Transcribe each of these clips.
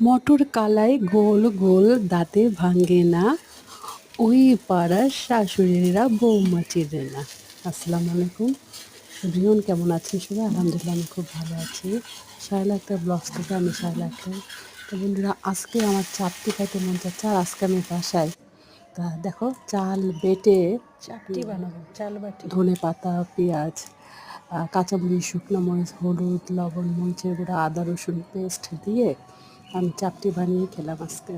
মটর কালাই গোল গোল দাঁতে ভাঙে না, ওই পাড়ার শাশুড়িরা বৌমা চেনে না। আসসালামু আলাইকুম এভরিওয়ান, কেমন আছেন সবাই? আলহামদুলিল্লাহ আমি খুব ভালো আছি। শায়লা একটা ব্লগস থেকে আমি শায়লা একটা। তো বন্ধুরা, আজকে আমার চাপটি খাইতে মন চাচ্ছে, আর আজকে আমি বাসায় তা দেখো চাল বেটে চাপটি বানাবো। চাল বাটি, ধনে পাতা, পেঁয়াজ, কাঁচামরিচ, শুকনো মরিচ, হলুদ, লবণ, মরিচের গুঁড়া, আদা রসুন পেস্ট দিয়ে আমি চাপটি বানিয়ে খেলাম আজকে।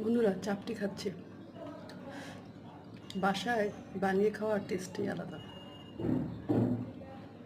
বন্ধুরা, চাপটি খাচ্ছি। বাসায় বানিয়ে খাওয়ার টেস্টই আলাদা।